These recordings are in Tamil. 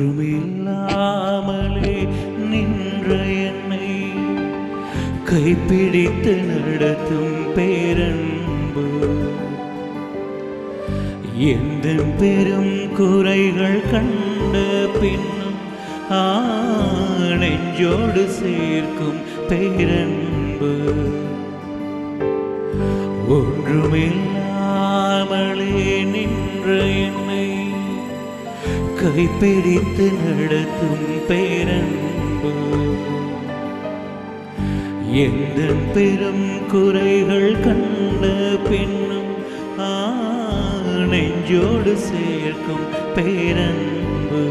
ஒன்றுமில்லாமலே நின்ற என்னை கைப்பிடித்து நடத்தும் பேரன்பு, எந்த பெரும் குறைகள் கண்ட பின்னும் நெஞ்சோடு சேர்க்கும் பேரன்பு, ஒன்றுமில்லாமலே நின்ற என்னை கைப்பிடித்து நடத்தும் பேரன்பு, எந்த பெரும் குறைகள் கண்ட பின்னும் நெஞ்சோடு சேர்க்கும் பேரன்பு.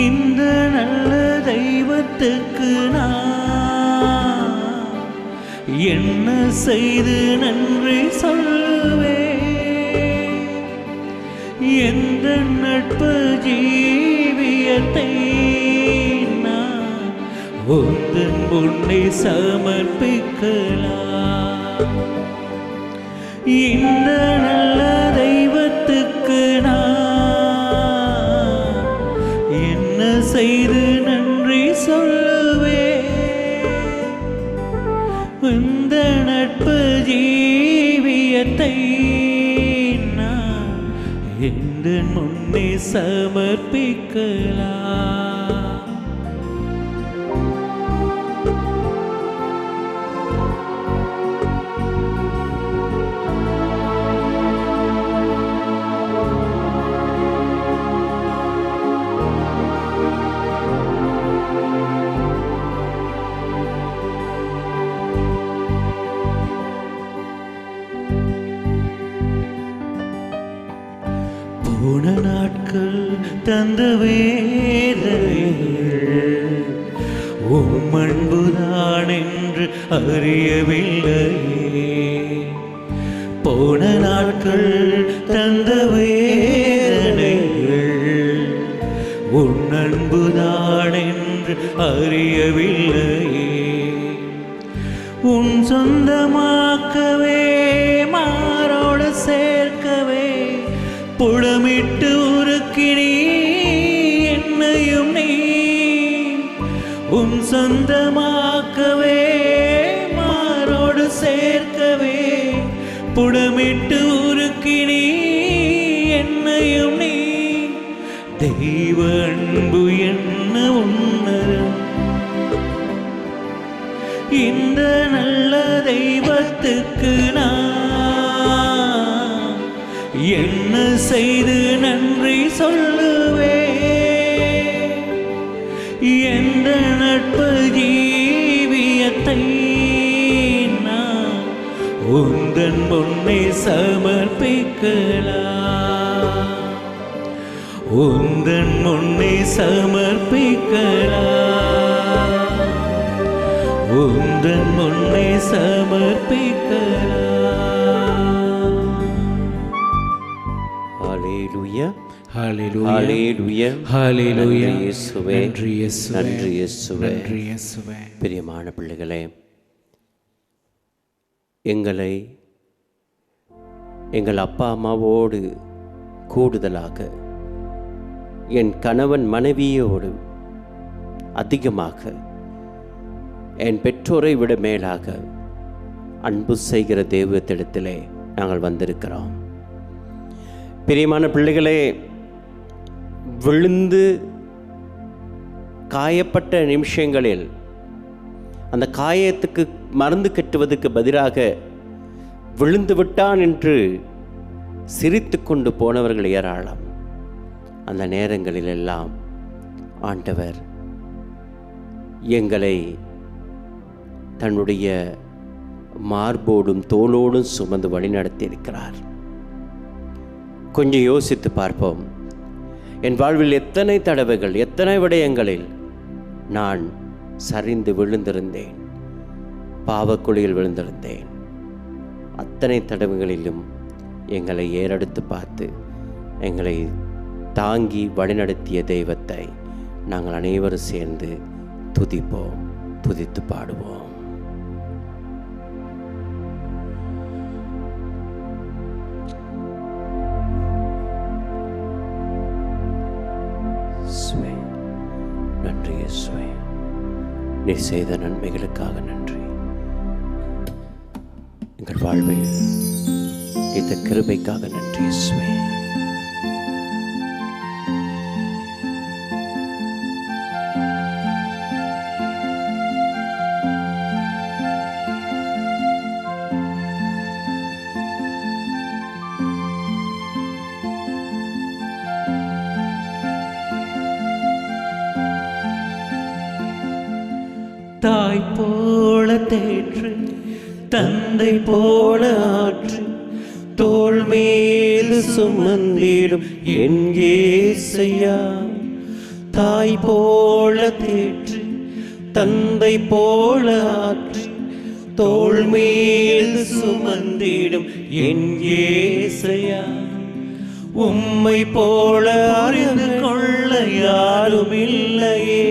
இந்த நல்ல தெய்வத்துக்கு நான் என்ன செய்து நன்றி சொல்வேன்? எந்த நட்பு ஜீவியத்தை நான் உந்தன் முன்னே சமர்ப்பிக்கலாம். இந்த நல்ல தெய்வத்துக்கு நான் என்ன செய்து நன்றி சொல்லுவேன்? இந்த நட்பு ஜீவியத்தை நான் எந்த முன்னே சமர்ப்பிக்கலாம். போன நாட்கள் தந்த வேதனைகள் உம் அன்புதான் என்று அறியவில்லையே. போன நாட்கள் தந்த வேதனைகள் உன் அன்புதான் என்று அறியவில்லையே. உன் சொந்தமாக்கவே மாரோடு சேர்க்கவே புடமிட்டு உருக்கினி என்னையும் நீ. உன் சொந்தமாக்கவே மாரோடு சேர்க்கவே புடமிட்டு உருக்கினி என்னையும் நீ. தெய்வ அன்பு என்ன உன்னதம், இந்த நல்ல தெய்வத்துக்கு நான் என்ன செய்து நன்றி சொல்லுவேன்? எந்த நட்பு ஜீவியத்தை நான் உந்தன் முன்னே சமர்ப்பிக்கலாம். உந்தன் முன்னே சமர்ப்பிக்கலாம். உந்தன் முன்னே சமர்ப்பிக்கலாம். ஹல்லேலூயா, ஹல்லேலூயா, ஹல்லேலூயா, ஹல்லேலூயா. நன்றி இயேசுவே, நன்றி இயேசுவே, நன்றி இயேசுவே, நன்றி இயேசுவே. பிரியமான பிள்ளைகளே, எங்களை எங்கள் அப்பா அம்மாவோடு கூடுதலாக என் கணவன் மனைவியோடு அதிகமாக என் பெற்றோரை விட மேலாக அன்பு செய்கிற தெய்வத்திடத்திலே நாங்கள் வந்திருக்கிறோம். பிரியமான பிள்ளைகளே, விழுந்து காயப்பட்ட நிமிஷங்களில் அந்த காயத்துக்கு மருந்து கட்டுவதற்கு பதிலாக விழுந்து விட்டான் என்று சிரித்து கொண்டு போனவர்கள் ஏராளம். அந்த நேரங்களிலெல்லாம் ஆண்டவர் எங்களை தன்னுடைய மார்போடும் தோளோடும் சுமந்து வழிநடத்தியிருக்கிறார். கொஞ்சம் யோசித்து பார்ப்போம். என் வாழ்வில் எத்தனை தடவைகள், எத்தனை விடயங்களில் நான் சரிந்து விழுந்திருந்தேன், பாவக்குழியில் விழுந்திருந்தேன். அத்தனை தடவைகளிலும் எங்களை ஏறெடுத்து பார்த்து எங்களை தாங்கி வழிநடத்திய தெய்வத்தை நாங்கள் அனைவரும் சேர்ந்து துதிப்போம், துதித்து பாடுவோம். நீர் செய்த நன்மைகளுக்காக நன்றி. எங்கள் வாழ்வில் இந்த கிருபைக்காக நன்றி இயேசுவே. தாய் போல தேற்று, தந்தை போல ஆற்று, தோள் மேல் சுமந்திடும் என் இயேசையா. தாய் போல தேற்று, தந்தை போல ஆற்று, தோள் மேல் சுமந்திடும் என் இயேசையா. உம்மை போல அறிந்து கொள்ள யாரும் இல்லையே,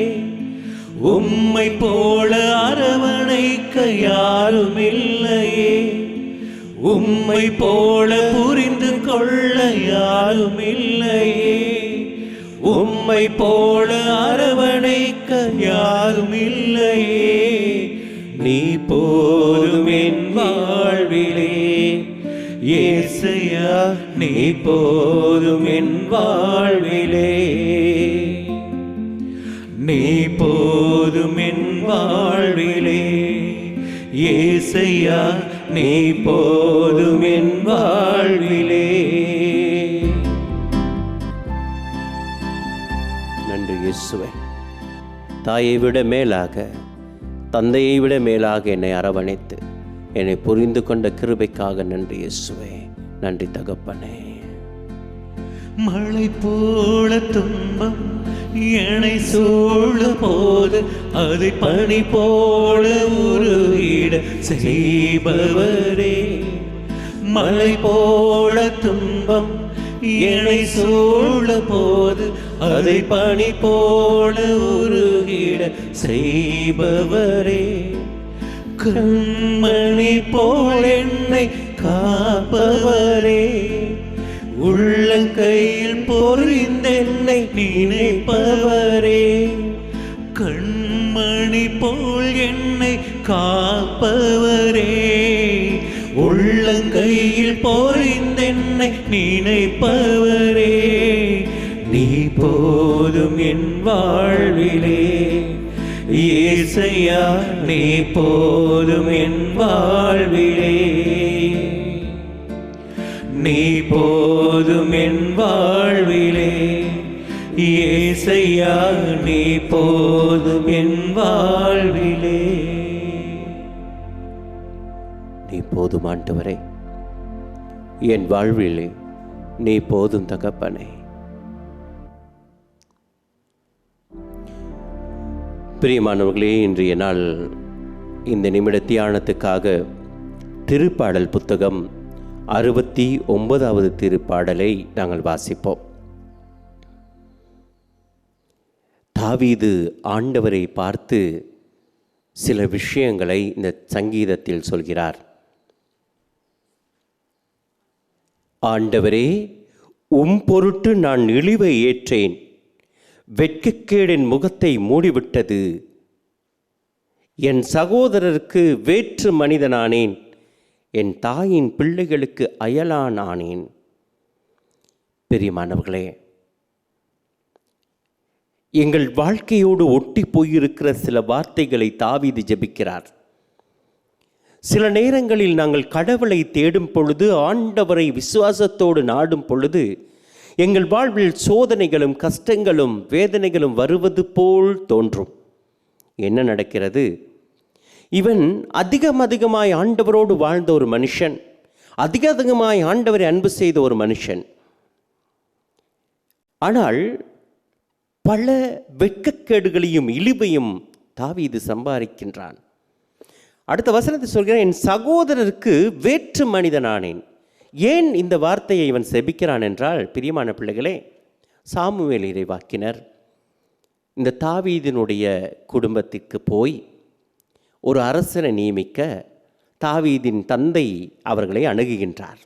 உம்மை போல அரவணைக்க யாரும் இல்லையே, உம்மை போல புரிந்து கொள்ள யாரும் இல்லையே, உம்மை போல அரவணைக்க யாரும் இல்லையே. நீ போதும் என் வாழ்விலே இயேசையா, நீ போதும் என் வாழ்விலே, நீ போதும் என் வாழ்விலே இயேசையா, நீ போதும் என் வாழ்விலே. நன்றி இயேசுவே. தாயை விட மேலாக, தந்தையை விட மேலாக என்னை அரவணைத்து என்னை புரிந்து கொண்ட கிருபைக்காக நன்றி இயேசுவே. நன்றி தகப்பனே. மழை போல துன்பம் என்னை சூழ போது அதை பனி போல உருகிட செய்பவரே. மழை போல துன்பம் என்னை சூழ போது அதை பனி போல உருகிட செய்பவரே. கண்மணி போல் என்னை காப்பவரே, உள்ளங்கையில் பொறிந்தென்னை நினைப்பவரே. கண்மணி போல் என்னை காப்பவரே, உள்ளங்கையில் பொறிந்தென்னை நினைப்பவரே. நீ போதும் என் வாழ்விலே இயேசையா, நீ போதும் என் வாழ்விலே, நீ போதும் என் வாழ்விலே இயேசையா, நீ போதும் என் வாழ்விலே. நீ போதும் ஆண்டவரே, என் வாழ்விலே நீ போதும் தகப்பனே. பிரியமானவர்களே, இன்றைய நாள் இந்த நிமிட தியானத்துக்காக திருப்பாடல் புத்தகம் 69வது திருப்பாடலை நாங்கள் வாசிப்போம். தாவீது ஆண்டவரை பார்த்து சில விஷயங்களை இந்த சங்கீதத்தில் சொல்கிறார். ஆண்டவரே, உம் பொருட்டு நான் இழிவை ஏற்றேன், வெட்கக்கேடின் முகத்தை மூடிவிட்டது. என் சகோதரருக்கு வேற்று மனிதனானேன், என் தாயின் பிள்ளைகளுக்கு அயலான் ஆனேன். பிரியமானவர்களே, எங்கள் வாழ்க்கையோடு ஒட்டி போயிருக்கிற சில வார்த்தைகளை தாவீது ஜெபிக்கிறார். சில நேரங்களில் நாங்கள் கடவுளை தேடும் பொழுது, ஆண்டவரை விசுவாசத்தோடு நாடும் பொழுது, எங்கள் வாழ்வில் சோதனைகளும் கஷ்டங்களும் வேதனைகளும் வருவது போல் தோன்றும். என்ன நடக்கிறது? இவன் அதிகமாய் ஆண்டவரோடு வாழ்ந்த ஒரு மனுஷன், அதிகமாய் ஆண்டவரை அன்பு செய்த ஒரு மனுஷன். ஆனால் பல வெட்கக்கேடுகளையும் இழிவையும் தாவீது சம்பாதிக்கின்றான். அடுத்த வசனத்தை சொல்கிறேன், என் சகோதரருக்கு வேற்று மனிதனானேன். ஏன் இந்த வார்த்தையை இவன் செபிக்கிறான் என்றால், பிரியமான பிள்ளைகளே, சாமுவேல் இறைவாக்கினர் இந்த தாவீதினுடைய குடும்பத்திற்கு போய் ஒரு அரசனை நியமிக்க தாவீதின் தந்தை அவர்களை அணுகுகின்றார்.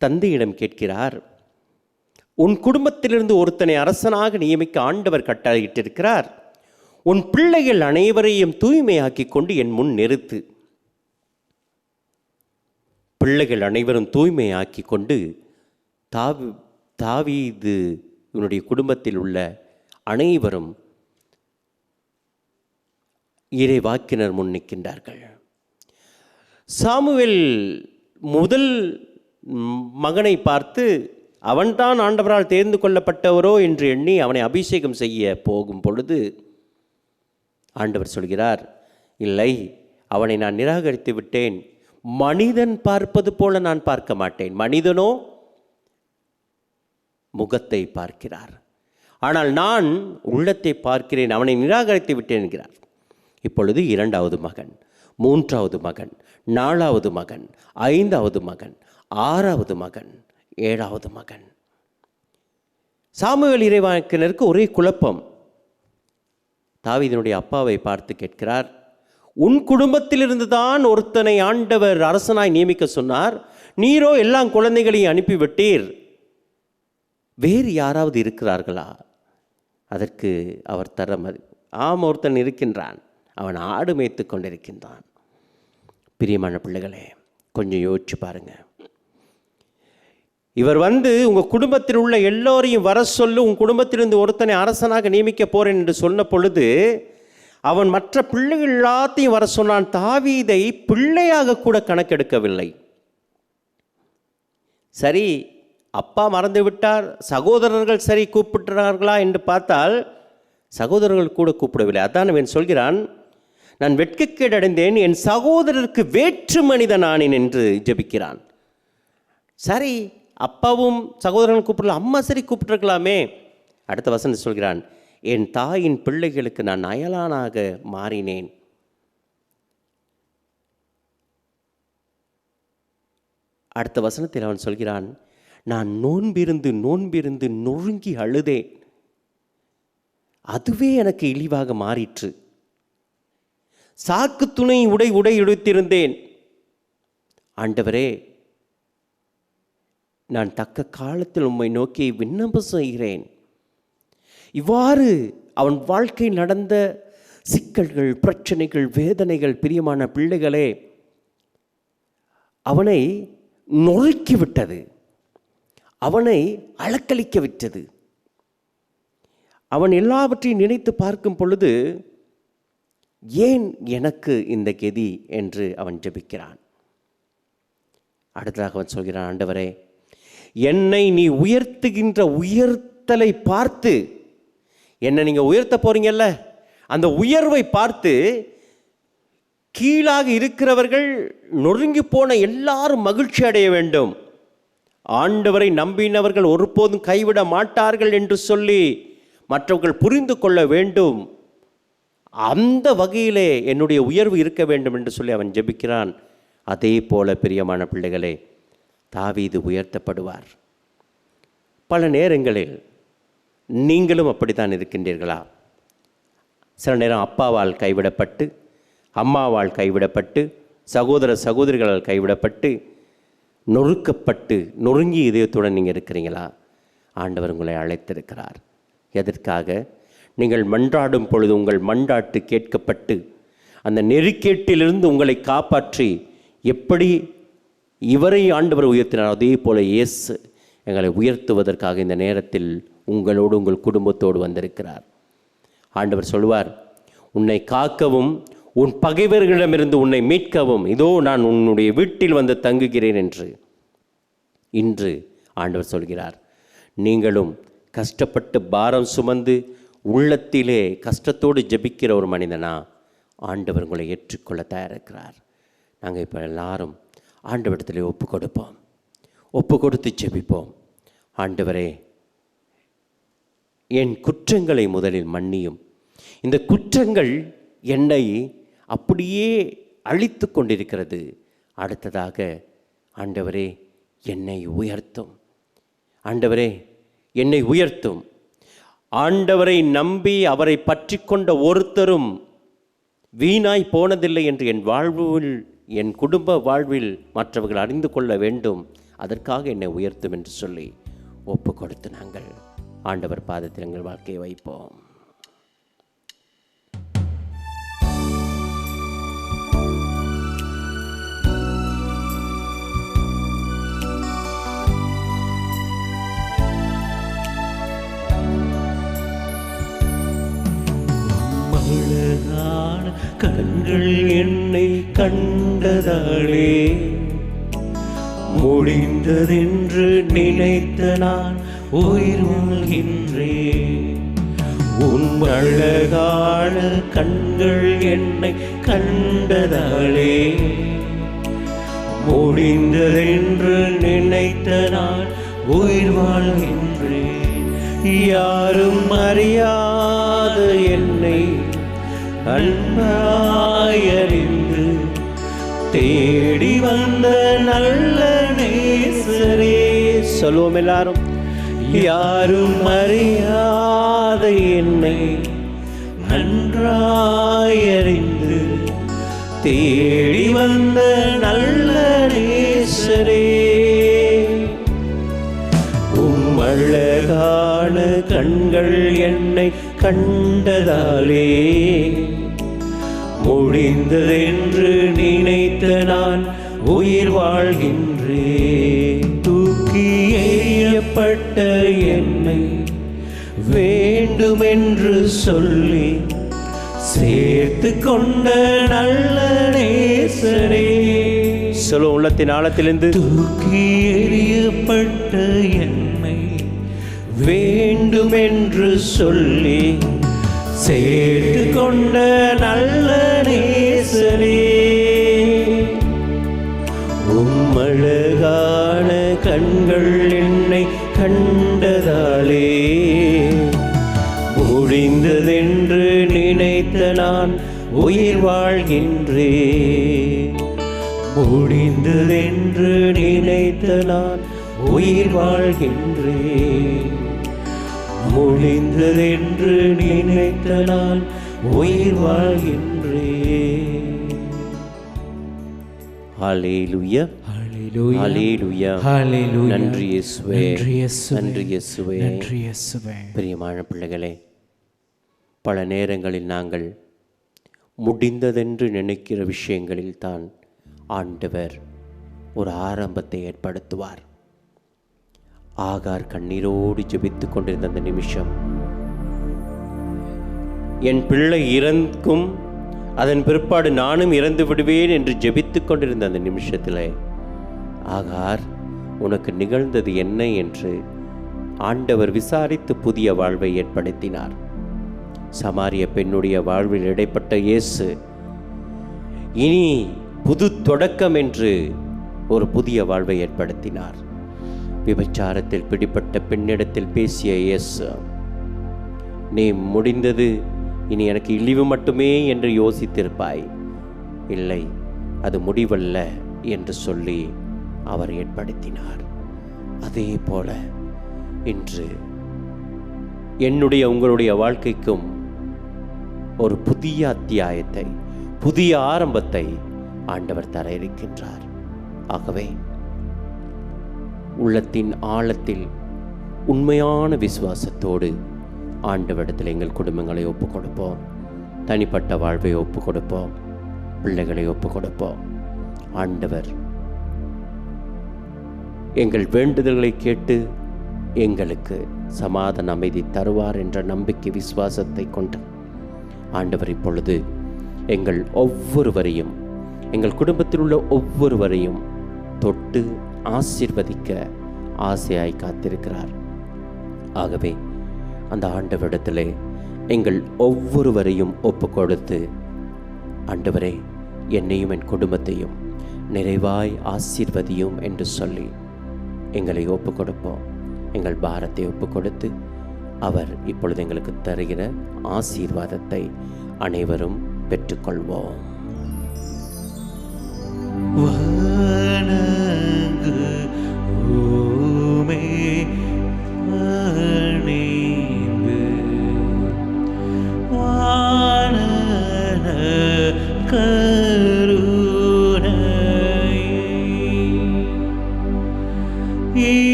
தந்தையிடம் கேட்கிறார், உன் குடும்பத்திலிருந்து ஒருத்தனை அரசனாக நியமிக்க ஆண்டவர் கட்டளையிட்டிருக்கிறார், உன் பிள்ளைகள் அனைவரையும் தூய்மையாக்கி கொண்டு என் முன் நிறுத்து. பிள்ளைகள் அனைவரும் தூய்மையாக்கி கொண்டு தாவீது இவனுடைய குடும்பத்தில் உள்ள அனைவரும் இறைவாக்கினர் முன் நிற்கின்றார்கள். சாமுவேல் முதல் மகனை பார்த்து அவன்தான் ஆண்டவரால் தேர்ந்து கொள்ளப்பட்டவரோ என்று எண்ணி அவனை அபிஷேகம் செய்ய போகும் பொழுது ஆண்டவர் சொல்கிறார், இல்லை, அவனை நான் நிராகரித்து விட்டேன். மனிதன் பார்ப்பது போல நான் பார்க்க மாட்டேன். மனிதனோ முகத்தை பார்க்கிறார், ஆனால் நான் உள்ளத்தை பார்க்கிறேன். அவனை நிராகரித்து விட்டேன் என்கிறார். இப்பொழுது 2வது மகன், 3வது மகன், 4வது மகன், 5வது மகன், 6வது மகன், 7வது மகன். சாமுவேல் இறைவாக்கினருக்கு ஒரே குழப்பம். தாவீதினுடைய அப்பாவை பார்த்து கேட்கிறார், உன் குடும்பத்திலிருந்து தான் ஒருத்தனை ஆண்டவர் அரசனாய் நியமிக்க சொன்னார், நீரோ எல்லா குழந்தைகளையும் அனுப்பிவிட்டீர், வேறு யாராவது இருக்கிறார்களா? அதற்கு அவர் ஆம், ஒருத்தன் இருக்கின்றான், அவன் ஆடு மேய்த்து கொண்டிருக்கின்றான். பிரியமான பிள்ளைகளே, கொஞ்சம் யோசிச்சு பாருங்க. இவர் உங்கள் குடும்பத்தில் உள்ள எல்லோரையும் வர சொல்லு, உன் குடும்பத்திலிருந்து ஒருத்தனை அரசனாக நியமிக்க போறேன் என்று சொன்ன பொழுது அவன் மற்ற பிள்ளைகள் எல்லாத்தையும் வர சொன்னான். தாவீதை பிள்ளையாக கூட கணக்கெடுக்கவில்லை. சரி, அப்பா மறந்து விட்டார், சகோதரர்கள் சரி கூப்பிட்டார்களா என்று பார்த்தால் சகோதரர்கள் கூட கூப்பிடவில்லை. அதான் அவன் சொல்கிறான், நான் வெட்கக்கேடு அடைந்தேன், என் சகோதரருக்கு வேற்று மனிதன் ஆனேன் என்று ஜெபிக்கிறான். சரி, அப்பாவும் சகோதரன் கூப்பிடல, அம்மா சரி கூப்பிட்டுருக்கலாமே. அடுத்த வசனம் சொல்கிறான், என் தாயின் பிள்ளைகளுக்கு நான் அயலானாக மாறினேன். அடுத்த வசனத்தில் அவன் சொல்கிறான், நான் நோன்பிருந்து நொறுங்கி அழுதேன், அதுவே எனக்கு இழிவாக மாறிற்று. சாக்கு துணை உடை எடுத்திருந்தேன், ஆண்டவரே நான் தக்க காலத்தில் உம்மை நோக்கி விண்ணப்பம் செய்கிறேன். இவ்வாறு அவன் வாழ்க்கை நடந்த சிக்கல்கள், பிரச்சனைகள், வேதனைகள் பிரியமான பிள்ளைகளே அவனை நொறுக்கிவிட்டது, அவனை அலக்களிக்க விட்டது. அவன் எல்லாவற்றையும் நினைத்து பார்க்கும் பொழுது ஏன் எனக்கு இந்த கெதி என்று அவன் ஜெபிக்கிறான். அடுத்ததாக அவன் சொல்கிறான், ஆண்டவரே என்னை நீ உயர்த்துகின்ற உயர்த்தலை பார்த்து, என்னை நீங்கள் உயர்த்த போறீங்கல்ல, அந்த உயர்வை பார்த்து கீழாக இருக்கிறவர்கள், நொறுங்கி போன எல்லாரும் மகிழ்ச்சி அடைய வேண்டும். ஆண்டவரை நம்பினவர்கள் ஒருபோதும் கைவிட மாட்டார்கள் என்று சொல்லி மற்றவர்கள் புரிந்து கொள்ள வேண்டும். அந்த வகையிலே என்னுடைய உயர்வு இருக்க வேண்டும் என்று சொல்லி அவன் ஜெபிக்கிறான். அதே போல பிரியமான பிள்ளைகளே, தாவீது உயர்த்தப்படுவார். பல நேரங்களில் நீங்களும் அப்படித்தான் இருக்கின்றீர்களா? சில நேரம் அப்பாவால் கைவிடப்பட்டு, அம்மாவால் கைவிடப்பட்டு, சகோதரிகளால் கைவிடப்பட்டு, நொறுக்கப்பட்டு நொறுங்கி இதயத்துடன் நீங்கள் இருக்கிறீங்களா? ஆண்டவர் உங்களை அழைத்திருக்கிறார். எதற்காக? நீங்கள் மன்றாடும் பொழுது உங்கள் மன்றாட்டு கேட்கப்பட்டு அந்த நெருக்கேட்டிலிருந்து உங்களை காப்பாற்றி எப்படி இவரை ஆண்டவர் உயர்த்தினார், அதே போல இயேசு எங்களை உயர்த்துவதற்காக இந்த நேரத்தில் உங்களோடு உங்கள் குடும்பத்தோடு வந்திருக்கிறார். ஆண்டவர் சொல்வார், உன்னை காக்கவும் உன் பகைவர்களிடமிருந்து உன்னை மீட்கவும் இதோ நான் உன்னுடைய வீட்டில் வந்து தங்குகிறேன் என்று இன்று ஆண்டவர் சொல்கிறார். நீங்களும் கஷ்டப்பட்டு பாரம் சுமந்து உள்ளத்திலே கஷ்டத்தோடு ஜெபிக்கிற ஒரு மனிதனா ஆண்டவர் உங்களை ஏற்றுக்கொள்ள தயாரிக்கிறார். நாங்கள் இப்போ எல்லாரும் ஆண்டவரிடத்தில் ஒப்பு கொடுப்போம், ஒப்பு கொடுத்து ஜெபிப்போம். ஆண்டவரே, என் குற்றங்களை முதலில் மன்னியும். இந்த குற்றங்கள் என்னை அப்படியே அழித்து கொண்டிருக்கிறது. அடுத்ததாக ஆண்டவரே என்னை உயர்த்தும். ஆண்டவரே என்னை உயர்த்தும். ஆண்டவரை நம்பி அவரை பற்றி கொண்ட ஒருத்தரும் வீணாய் போனதில்லை என்று என் வாழ்வில், என் குடும்ப வாழ்வில் மற்றவர்கள் அறிந்து கொள்ள வேண்டும். அதற்காக என்னை உயர்த்தும் என்று சொல்லி ஒப்பு கொடுத்து நாங்கள் ஆண்டவர் பாதத்தில் எங்கள் வாழ்க்கையை வைப்போம். கண்கள் என்னை கண்டதாலே முடிந்ததென்று நினைத்த நான் உயிர் வாழ்கின்றேன். உன் அழகான கண்கள் என்னை கண்டதாலே முடிந்ததென்று நினைத்த நான் உயிர் வாழ்கின்றேன். யாரும் அறியாத என்னை அன்பாயறிந்து தேடி வந்த நல்ல நேசரே. சொல்லுவோம் எல்லாரும். யாரும் அறியாத என்னை நன்றாயறிந்து தேடி வந்த நல்ல நேசரே. அழகான கண்கள் என்னை கண்டதாலே முடிந்ததென்று நினைத்த நான் உயிர் வாழ்கின்றேன். தூக்கி எறியப்பட்ட என்னை வேண்டுமென்று சொல்லி சேர்த்து கொண்ட நல்ல நேசரே. சொல்ல உள்ளத்தின் ஆழத்திலிருந்து. தூக்கி எறியப்பட்ட என்னை வேண்டுமென்று சொல்லி சேர்த்து கொண்ட நல்ல நேசரே. அழகான கண்கள் என்னை கண்டதாலே முடிந்ததென்று நினைத்த நான் உயிர் வாழ்கின்றேன். முடிந்ததென்று நினைத்த நான் உயிர் வாழ்கின்றேன். முடிந்ததென்று நினைத்த நான் உயிர் வாழ்கின்றேன். ஹல்லேலூயா, ஹல்லேலூயா, ஹல்லேலூயா. நன்றி இயேசுவே, நன்றி இயேசுவே, நன்றி இயேசுவே. பிரியமான பிள்ளைகளே, பல நேரங்களில் நாங்கள் முடிந்ததென்று நினைக்கிற விஷயங்களில் தான் ஆண்டவர் ஒரு ஆரம்பத்தை ஏற்படுத்துவார். ஆகார் கண்ணீரோடு ஜெபித்து கொண்டிருந்த அந்த நிமிஷம், என் பிள்ளை இறக்கும், அதன் பிற்பாடு நானும் இறந்து விடுவேன் என்று ஜெபித்து கொண்டிருந்த அந்த நிமிஷத்தில், ஆகார் உனக்கு நிகழ்ந்தது என்ன என்று ஆண்டவர் விசாரித்து புதிய வாழ்வை ஏற்படுத்தினார். சமாரிய பெண்ணுடைய வாழ்வில் இடைப்பட்ட இயேசு இனி புது தொடக்கம் என்று ஒரு புதிய வாழ்வை ஏற்படுத்தினார். விபச்சாரத்தில் பிடிப்பட்ட பெண்ணிடத்தில் பேசிய இயேசு, நீ முடிந்தது, இனி எனக்கு இழிவு மட்டுமே என்று யோசித்திருப்பாய், இல்லை அது முடிவல்ல என்று சொல்லி அவர் ஏற்படுத்தினார். அதே போல இன்று என்னுடைய உங்களுடைய வாழ்க்கைக்கும் ஒரு புதிய அத்தியாயத்தை, புதிய ஆரம்பத்தை ஆண்டவர் தர இருக்கின்றார். ஆகவே உள்ளத்தின் ஆழத்தில் உண்மையான விசுவாசத்தோடு ஆண்டவரிடத்தில் எங்கள் குடும்பங்களை ஒப்புக் கொடுப்போம், தனிப்பட்ட வாழ்வை ஒப்புக் கொடுப்போம், பிள்ளைகளை ஒப்புக் கொடுப்போம். ஆண்டவர் எங்கள் வேண்டுதல்களை கேட்டு எங்களுக்கு சமாதான அமைதி தருவார் என்ற நம்பிக்கை விசுவாசத்தை கொண்டு ஆண்டவர் இப்பொழுது எங்கள் ஒவ்வொருவரையும், எங்கள் குடும்பத்தில் உள்ள ஒவ்வொருவரையும் தொட்டு ஆசீர்வதிக்க ஆசையாய் காத்திருக்கிறார். ஆகவே அந்த ஆண்டவரிடத்திலே எங்கள் ஒவ்வொருவரையும் ஒப்பு கொடுத்து, ஆண்டவரே என்னையும் என் குடும்பத்தையும் நிறைவாய் ஆசீர்வதியும் என்று சொல்லி எங்களை ஒப்பு கொடுப்போம். எங்கள் பாரத்தை ஒப்பு கொடுத்து அவர் இப்பொழுது எங்களுக்கு தருகிற ஆசீர்வாதத்தை அனைவரும் பெற்றுக்கொள்வோம்.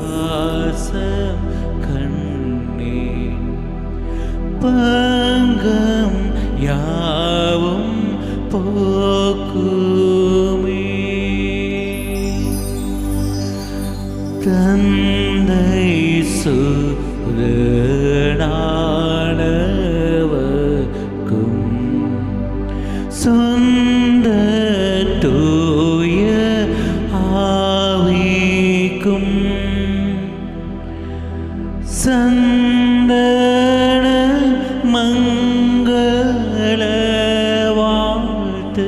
விசுவாசம் கண்டே பங்கம் யாவும் போக்குமே. தந்தை சுரனானவர்க்கும் சொந்த தூய ஆவிக்கும் சந்தன மங்கள வாழ்த்து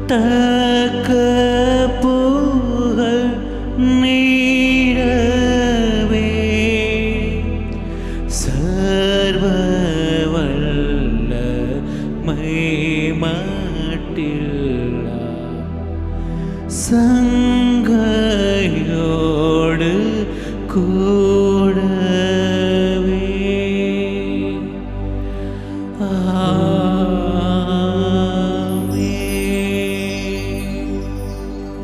தக்க புகழ் நீரவே சர்வ வல்ல மைமட்டில்லா சங்கையோடு கூடவே.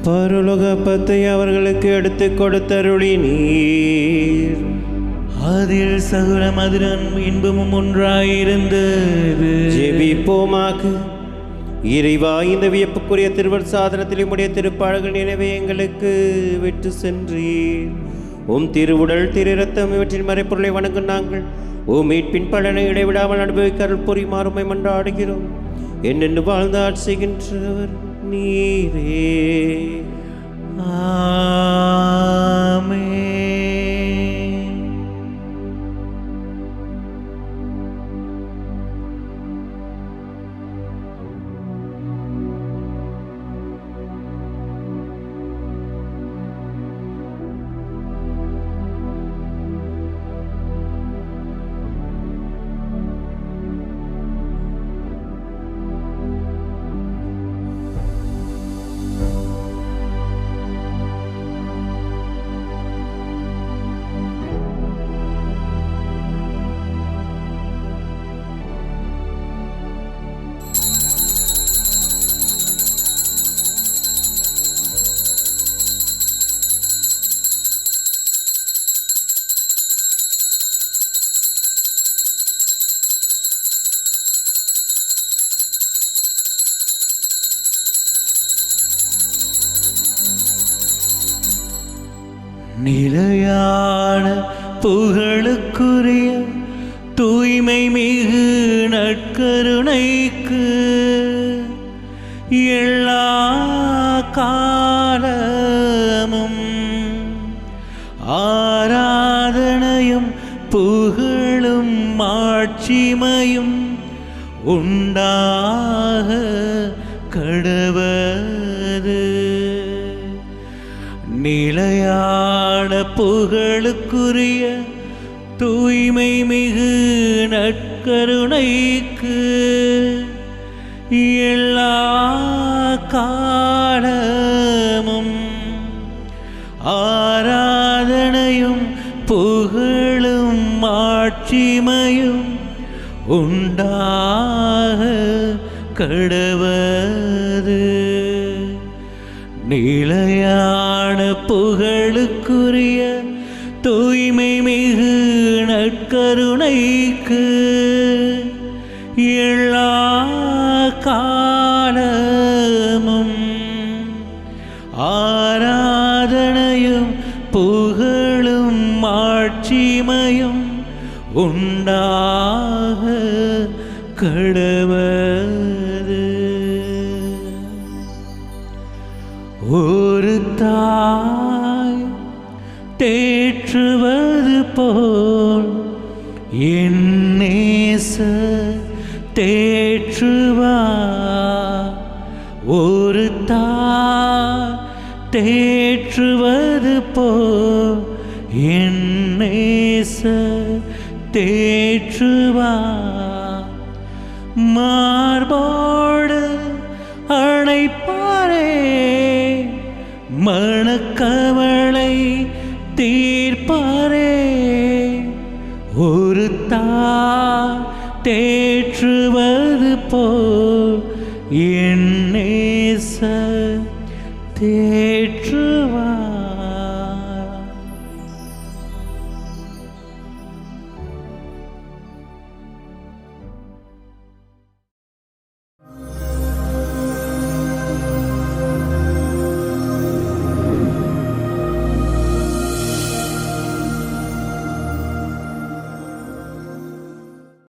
பரலோகப்பத்தை அவர்களுக்கு எடுத்துக் கொடுத்தருளி நீர் அதில் சகுல மதுரம் இன்பமும் ஒன்றாயிருந்தது. ஜெபிப்போமாக. இறைவா, இந்த வியப்புக்குரிய திருவர் சாதனத்தில் உம்முடைய திருப்பாடல்கள் நினைவை எங்களுக்கு விட்டு சென்றீர். உம் திருவுடல் திரு இரத்தம் இவற்றின் மறைப்பொருளை வணங்கும் நாங்கள் உம் மீட்பின் பலனை இடைவிடாமல் அனுபவிக்க அருள் புரிமாறுமை மன்றாடுகிறோம். என்னென்று வாழ்ந்து ஆட்சி செய்கின்றவர் நீரே. ஆமென். நிலையான புகழுக்குரிய தூய்மை மிகு நற்கருணைக்கு எல்லா காலமும் ஆராதனையும் புகழும் மாட்சிமையும் உண்டாக கடவது. நிலையான புகழுக்குரிய தூய்மை மிகு நற்கருணைக்கு எல்லா காலமும் ஆராதனையும் புகழும் மாட்சிமையும் உண்டாக கடவது. நிலையான புகழுக்குரிய தூய்மை மிகு நற்கருணைக்கு எல்லா காலமும் ஆராதனையும் புகழும் மாட்சிமையும் உண்டாக கடவது. ஒரு தாய் தேற்றுவது போல் என் நேசர் தேற்றுவார். ஒரு தாய் தேற்றுவது போல் என் நேசர் தேற்றுவார். மார்போடு அணைப்பாரே, மனக்கவலை தீர்ப்பாரே. ஒரு தாய் தேற்றுவது போல் என் நேசர்